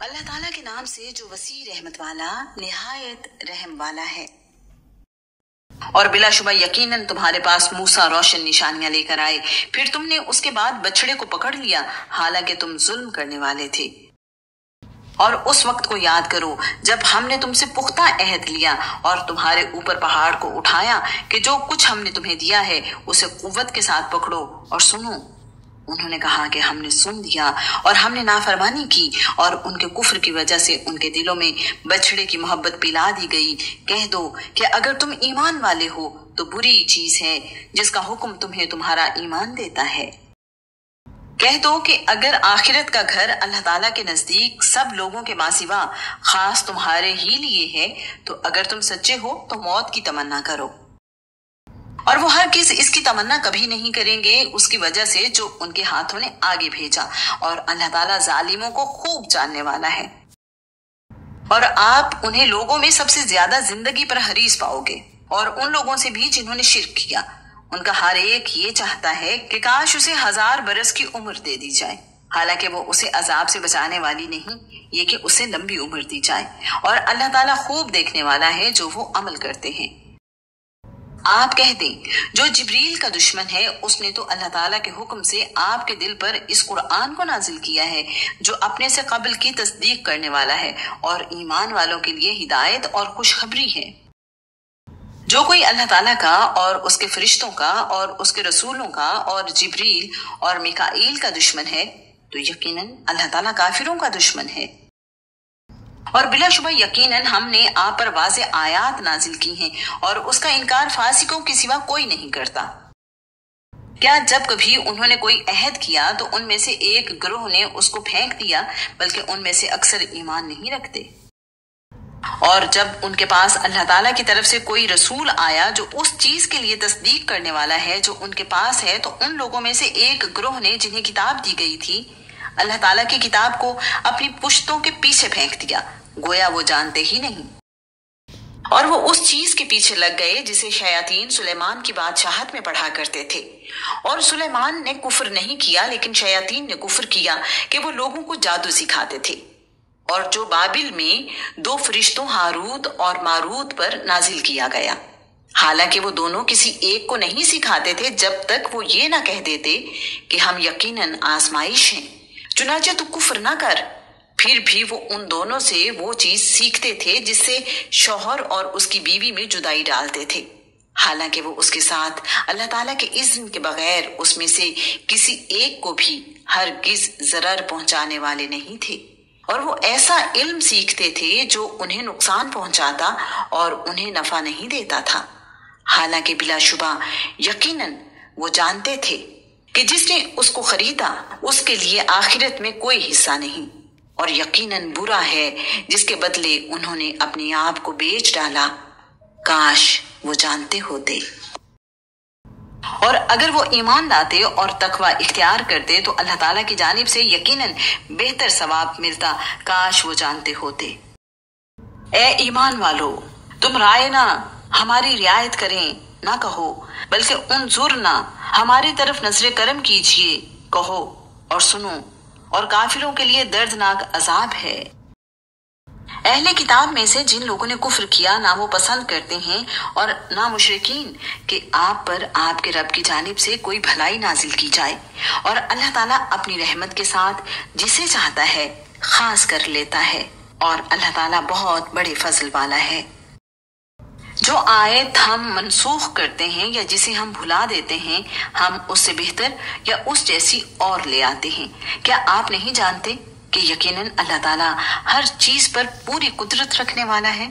اللہ تعالیٰ کے نام سے جو وسیع رحمت والا نہایت رحم والا ہے۔ اور بلا شبہ یقیناً تمہارے پاس موسیٰ روشن نشانیاں لے کر آئے، پھر تم نے اس کے بعد بچڑے کو پکڑ لیا حالانکہ تم ظلم کرنے والے تھے۔ اور اس وقت کو یاد کرو جب ہم نے تم سے پختہ عہد لیا اور تمہارے اوپر پہاڑ کو اٹھایا کہ جو کچھ ہم نے تمہیں دیا ہے اسے قوت کے ساتھ پکڑو اور سنو۔ انہوں نے کہا کہ ہم نے سن لیا اور ہم نے نافرمانی کی، اور ان کے کفر کی وجہ سے ان کے دلوں میں بچڑے کی محبت پلا دی گئی۔ کہہ دو کہ اگر تم ایمان والے ہو تو بری چیز ہے جس کا حکم تمہیں تمہارا ایمان دیتا ہے۔ کہہ دو کہ اگر آخرت کا گھر اللہ تعالیٰ کے نزدیک سب لوگوں کے ماسوا خاص تمہارے ہی لیے ہے تو اگر تم سچے ہو تو موت کی تمنا کرو، اور وہ ہرگز اس کی تمنا کبھی نہیں کریں گے اس کی وجہ سے جو ان کے ہاتھوں نے آگے بھیجا، اور اللہ تعالیٰ ظالموں کو خوب جاننے والا ہے۔ اور آپ انہیں لوگوں میں سب سے زیادہ زندگی پر حریص پاؤ گے، اور ان لوگوں سے بھی جنہوں نے شرک کیا، ان کا ہر ایک یہ چاہتا ہے کہ کاش اسے 1000 برس کی عمر دے دی جائے، حالانکہ وہ اسے عذاب سے بچانے والی نہیں، یہ کہ اسے لمبی عمر دی جائے، اور اللہ تعالیٰ خوب دیکھنے والا ہے جو وہ عمل کرتے ہیں۔ آپ کہہ دیں جو جبریل کا دشمن ہے اس نے تو اللہ تعالیٰ کے حکم سے آپ کے دل پر اس قرآن کو نازل کیا ہے جو اپنے سے قبل کی تصدیق کرنے والا ہے اور ایمان والوں کے لیے ہدایت اور خوشخبری ہے۔ جو کوئی اللہ تعالیٰ کا اور اس کے فرشتوں کا اور اس کے رسولوں کا اور جبریل اور میکائیل کا دشمن ہے تو یقیناً اللہ تعالیٰ کافروں کا دشمن ہے۔ اور بلا شبہ یقیناً ہم نے آپ پر واضح آیات نازل کی ہیں اور اس کا انکار فاسقوں کے سوا کوئی نہیں کرتا۔ کیا جب کبھی انہوں نے کوئی عہد کیا تو ان میں سے ایک گروہ نے اس کو پھینک دیا، بلکہ ان میں سے اکثر ایمان نہیں رکھتے۔ اور جب ان کے پاس اللہ تعالیٰ کی طرف سے کوئی رسول آیا جو اس چیز کے لیے تصدیق کرنے والا ہے جو ان کے پاس ہے، تو ان لوگوں میں سے ایک گروہ نے جنہیں کتاب دی گئی تھی اللہ تعالیٰ کی کتاب کو اپنی پشتوں کے پیچھے پھینک دیا، گویا وہ جانتے ہی نہیں، اور وہ اس چیز کے پیچھے لگ گئے جسے شیاطین سلیمان کی بادشاہت میں پڑھا کرتے تھے۔ اور سلیمان نے کفر نہیں کیا لیکن شیاطین نے کفر کیا کہ وہ لوگوں کو جادو سکھاتے تھے۔ اور جو بابل میں 2 فرشتوں ہاروت اور ماروت پر نازل کیا گیا، حالانکہ وہ دونوں کسی ایک کو نہیں سکھاتے تھے جب تک وہ یہ نہ کہہ دیتے کہ ہم یقیناً آزمائش ہیں، چنانچہ تو کفر نہ کر۔ پھر بھی وہ ان دونوں سے وہ چیز سیکھتے تھے جس سے شوہر اور اس کی بیوی میں جدائی ڈالتے تھے، حالانکہ وہ اس کے ساتھ اللہ تعالیٰ کے اذن کے بغیر اس میں سے کسی ایک کو بھی ہرگز ضرر پہنچانے والے نہیں تھے۔ اور وہ ایسا علم سیکھتے تھے جو انہیں نقصان پہنچاتا اور انہیں نفع نہیں دیتا تھا، حالانکہ بلا شبہ یقیناً وہ جانتے تھے کہ جس نے اس کو خریدا اس کے لیے آخرت میں کوئی حصہ نہیں، اور یقیناً برا ہے جس کے بدلے انہوں نے اپنے آپ کو بیچ ڈالا، کاش وہ جانتے ہوتے۔ اور اگر وہ ایمان لاتے اور تقوی اختیار کرتے تو اللہ تعالیٰ کی جانب سے یقیناً بہتر ثواب ملتا، کاش وہ جانتے ہوتے۔ اے ایمان والو، تم رائے نہ ہماری رعایت کریں نہ کہو، بلکہ انظرنا ہماری طرف نظر کرم کیجئے کہو، اور سنو، اور کافروں کے لیے دردناک عذاب ہے۔ اہل کتاب میں سے جن لوگوں نے کفر کیا نہ وہ پسند کرتے ہیں اور نہ مشرکین کہ آپ پر آپ کے رب کی جانب سے کوئی بھلائی نازل کی جائے، اور اللہ تعالیٰ اپنی رحمت کے ساتھ جسے چاہتا ہے خاص کر لیتا ہے، اور اللہ تعالیٰ بہت بڑے فضل والا ہے۔ جو آیت ہم منسوخ کرتے ہیں یا جسے ہم بھلا دیتے ہیں ہم اس سے بہتر یا اس جیسی اور لے آتے ہیں۔ کیا آپ نہیں جانتے کہ یقیناً اللہ تعالیٰ ہر چیز پر پوری قدرت رکھنے والا ہے؟